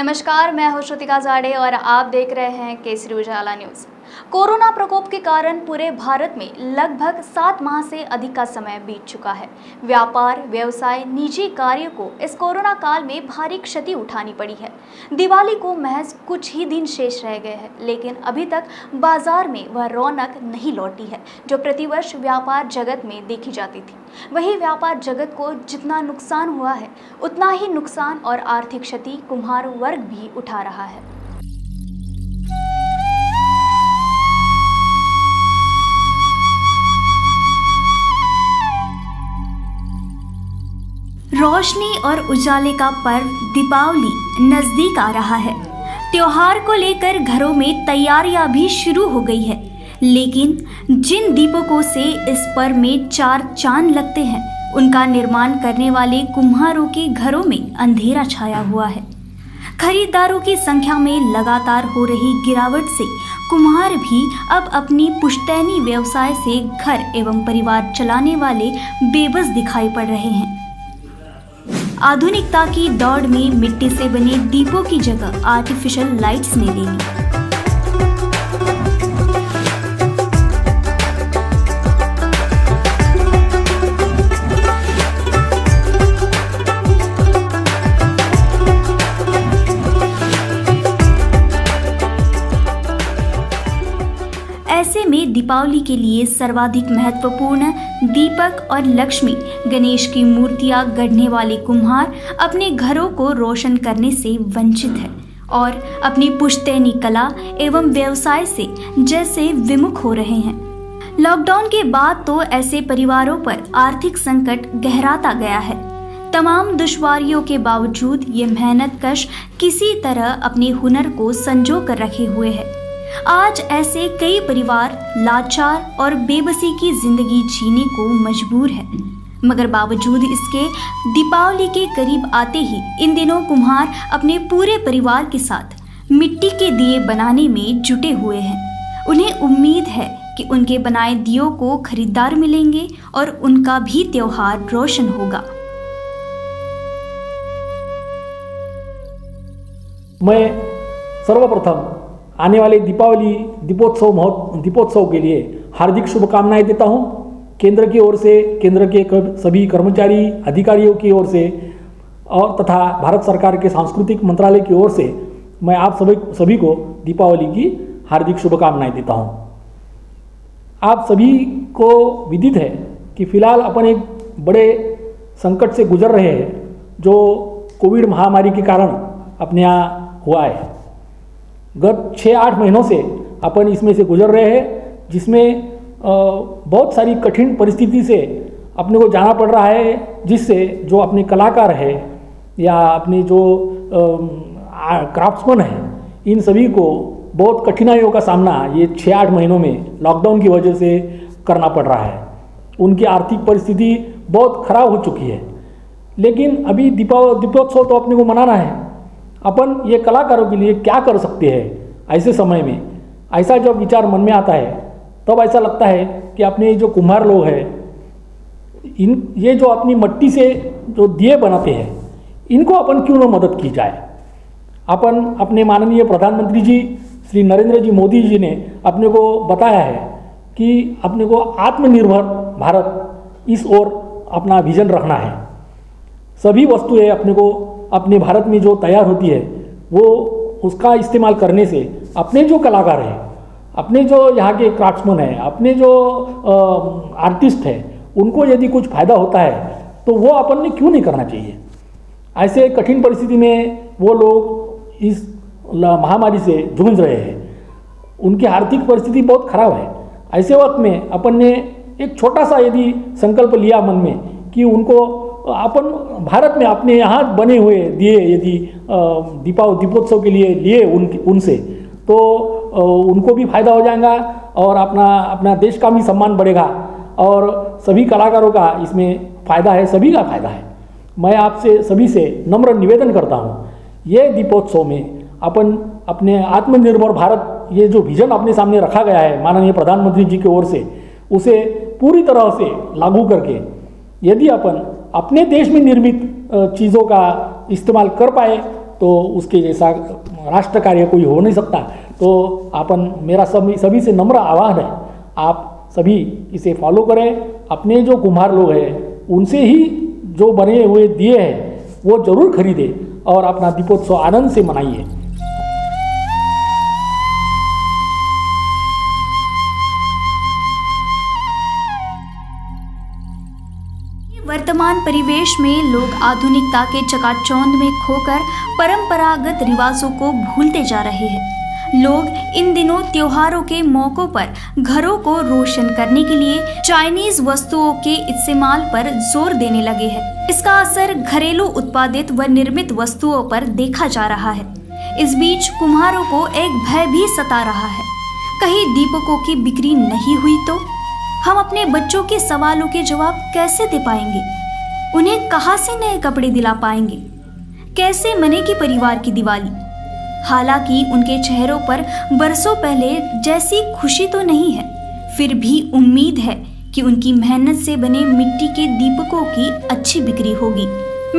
नमस्कार, मैं हूं श्रुतिका जाड़े और आप देख रहे हैं केसरी उजाला न्यूज़। कोरोना प्रकोप के कारण पूरे भारत में लगभग 7 माह से अधिक का समय बीत चुका है। व्यापार, व्यवसाय, निजी कार्यों को इस कोरोना काल में भारी क्षति उठानी पड़ी है। दिवाली को महज कुछ ही दिन शेष रह गए हैं, लेकिन अभी तक बाजार में वह रौनक नहीं लौटी है जो प्रतिवर्ष व्यापार जगत में देखी जाती थी। वहीं व्यापार जगत को जितना नुकसान हुआ है, उतना ही नुकसान और आर्थिक क्षति कुम्हार वर्ग भी उठा रहा है। रोशनी और उजाले का पर्व दीपावली नजदीक आ रहा है। त्योहार को लेकर घरों में तैयारियां भी शुरू हो गई है, लेकिन जिन दीपकों से इस पर्व में 4 चांद लगते हैं, उनका निर्माण करने वाले कुम्हारों के घरों में अंधेरा छाया हुआ है। खरीदारों की संख्या में लगातार हो रही गिरावट से कुम्हार भी अब अपनी पुश्तैनी व्यवसाय से घर एवं परिवार चलाने वाले बेबस दिखाई पड़ रहे हैं। आधुनिकता की दौड़ में मिट्टी से बने दीपों की जगह आर्टिफिशियल लाइट्स ने ले ली। ऐसे में दीपावली के लिए सर्वाधिक महत्वपूर्ण दीपक और लक्ष्मी गणेश की मूर्तियां गढ़ने वाले कुम्हार अपने घरों को रोशन करने से वंचित है और अपनी पुश्तैनी कला एवं व्यवसाय से जैसे विमुख हो रहे हैं। लॉकडाउन के बाद तो ऐसे परिवारों पर आर्थिक संकट गहराता गया है। तमाम दुश्वारियों के बावजूद ये मेहनतकश किसी तरह अपने हुनर को संजो कर रखे हुए है। आज ऐसे कई परिवार लाचार और बेबसी की जिंदगी जीने को मजबूर है, मगर बावजूद इसके दीपावली के करीब आते ही इन दिनों कुम्हार अपने पूरे परिवार के साथ मिट्टी के दिए बनाने में जुटे हुए हैं। उन्हें उम्मीद है कि उनके बनाए दियों को खरीदार मिलेंगे और उनका भी त्योहार रोशन होगा। मैं सर्वप्रथम आने वाले दीपोत्सव के लिए हार्दिक शुभकामनाएं देता हूं। केंद्र की ओर से, केंद्र के सभी कर्मचारी अधिकारियों की ओर से और तथा भारत सरकार के सांस्कृतिक मंत्रालय की ओर से मैं आप सभी को दीपावली की हार्दिक शुभकामनाएं देता हूं। आप सभी को विदित है कि फिलहाल अपन एक बड़े संकट से गुजर रहे हैं, जो कोविड महामारी के कारण अपने यहाँ हुआ है। गत 6-8 महीनों से अपन इसमें से गुजर रहे हैं, जिसमें बहुत सारी कठिन परिस्थिति से अपने को जाना पड़ रहा है, जिससे जो अपने कलाकार है या अपने जो क्राफ्ट्समैन है, इन सभी को बहुत कठिनाइयों का सामना ये 6-8 महीनों में लॉकडाउन की वजह से करना पड़ रहा है। उनकी आर्थिक परिस्थिति बहुत खराब हो चुकी है, लेकिन अभी दीपोत्सव तो अपने को मनाना है। अपन ये कलाकारों के लिए क्या कर सकते हैं ऐसे समय में, ऐसा जब विचार मन में आता है तब ऐसा लगता है कि अपने जो कुम्हार लोग हैं, ये जो अपनी मिट्टी से जो दिए बनाते हैं, इनको अपन क्यों न मदद की जाए। अपन अपने माननीय प्रधानमंत्री जी श्री नरेंद्र जी मोदी जी ने अपने को बताया है कि अपने को आत्मनिर्भर भारत इस ओर अपना विजन रखना है। सभी वस्तुएं अपने को अपने भारत में जो तैयार होती है, वो उसका इस्तेमाल करने से अपने जो कलाकार हैं, अपने जो यहाँ के क्राफ्ट्समैन हैं, अपने जो आर्टिस्ट हैं, उनको यदि कुछ फ़ायदा होता है तो वो अपन ने क्यों नहीं करना चाहिए। ऐसे कठिन परिस्थिति में वो लोग इस महामारी से जूझ रहे हैं, उनकी आर्थिक परिस्थिति बहुत खराब है। ऐसे वक्त में अपन ने एक छोटा सा यदि संकल्प लिया मन में कि उनको अपन भारत में अपने यहाँ बने हुए दिए यदि दीपोत्सव के लिए लिए उनसे, तो उनको भी फायदा हो जाएगा और अपना देश का भी सम्मान बढ़ेगा और सभी कलाकारों का इसमें फ़ायदा है, सभी का फ़ायदा है। मैं आपसे सभी से नम्र निवेदन करता हूँ, ये दीपोत्सव में अपन अपने आत्मनिर्भर भारत ये जो विजन अपने सामने रखा गया है माननीय प्रधानमंत्री जी की ओर से, उसे पूरी तरह से लागू करके यदि अपन अपने देश में निर्मित चीज़ों का इस्तेमाल कर पाए तो उसके जैसा राष्ट्र कार्य कोई हो नहीं सकता। तो मेरा सभी से नम्र आह्वान है, आप सभी इसे फॉलो करें। अपने जो कुम्हार लोग हैं उनसे ही जो बने हुए दिए हैं वो जरूर खरीदें और अपना दीपोत्सव आनंद से मनाइए। वर्तमान परिवेश में लोग आधुनिकता के चकाचौंध में खोकर परंपरागत रिवाजों को भूलते जा रहे हैं। लोग इन दिनों त्योहारों के मौकों पर घरों को रोशन करने के लिए चाइनीज वस्तुओं के इस्तेमाल पर जोर देने लगे हैं। इसका असर घरेलू उत्पादित व निर्मित वस्तुओं पर देखा जा रहा है। इस बीच कुम्हारों को एक भय भी सता रहा है, कहीं दीपकों की बिक्री नहीं हुई तो हम अपने बच्चों के सवालों के जवाब कैसे दे पाएंगे? उन्हें कहां से नए कपड़े दिला पाएंगे? कैसे मनेगी परिवार की दिवाली? हालांकि उनके चेहरों पर बरसों पहले जैसी खुशी तो नहीं है, फिर भी उम्मीद है कि उनकी मेहनत से बने मिट्टी के दीपकों की अच्छी बिक्री होगी।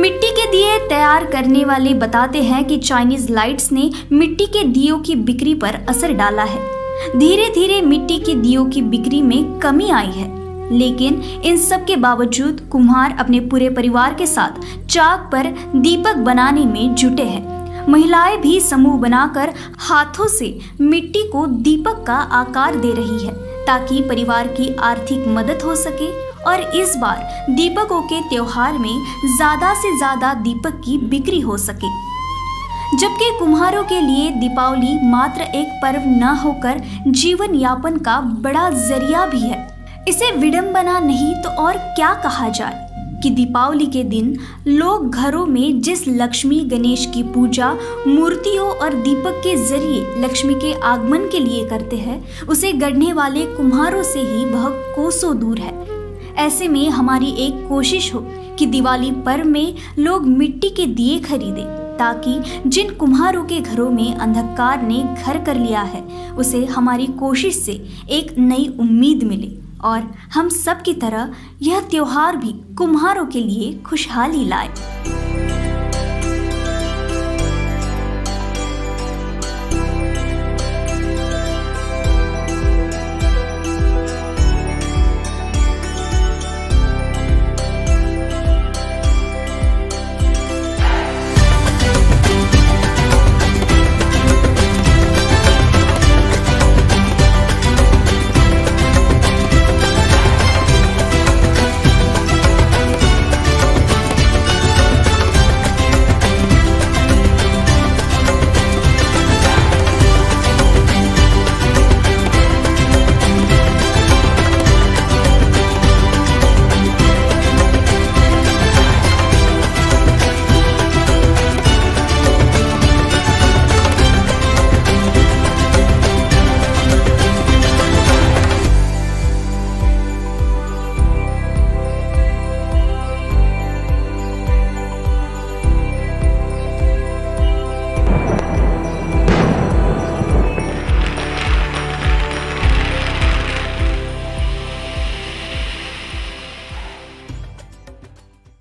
मिट्टी के दिए तैयार करने वाले बताते हैं कि चाइनीज लाइट्स ने मिट्टी के दियों की बिक्री पर असर डाला है। धीरे धीरे मिट्टी के दियों की बिक्री में कमी आई है, लेकिन इन सब के बावजूद कुम्हार अपने पूरे परिवार के साथ चाक पर दीपक बनाने में जुटे हैं। महिलाएं भी समूह बनाकर हाथों से मिट्टी को दीपक का आकार दे रही है ताकि परिवार की आर्थिक मदद हो सके और इस बार दीपकों के त्योहार में ज्यादा से ज्यादा दीपक की बिक्री हो सके। जबकि कुम्हारों के लिए दीपावली मात्र एक पर्व न होकर जीवन यापन का बड़ा जरिया भी है। इसे विडंबना नहीं तो और क्या कहा जाए कि दीपावली के दिन लोग घरों में जिस लक्ष्मी गणेश की पूजा मूर्तियों और दीपक के जरिए लक्ष्मी के आगमन के लिए करते हैं, उसे गढ़ने वाले कुम्हारों से ही वह कोसों दूर है। ऐसे में हमारी एक कोशिश हो कि दिवाली पर्व में लोग मिट्टी के दिए खरीदें ताकि जिन कुम्हारों के घरों में अंधकार ने घर कर लिया है उसे हमारी कोशिश से एक नई उम्मीद मिले और हम सब की तरह यह त्योहार भी कुम्हारों के लिए खुशहाली लाए।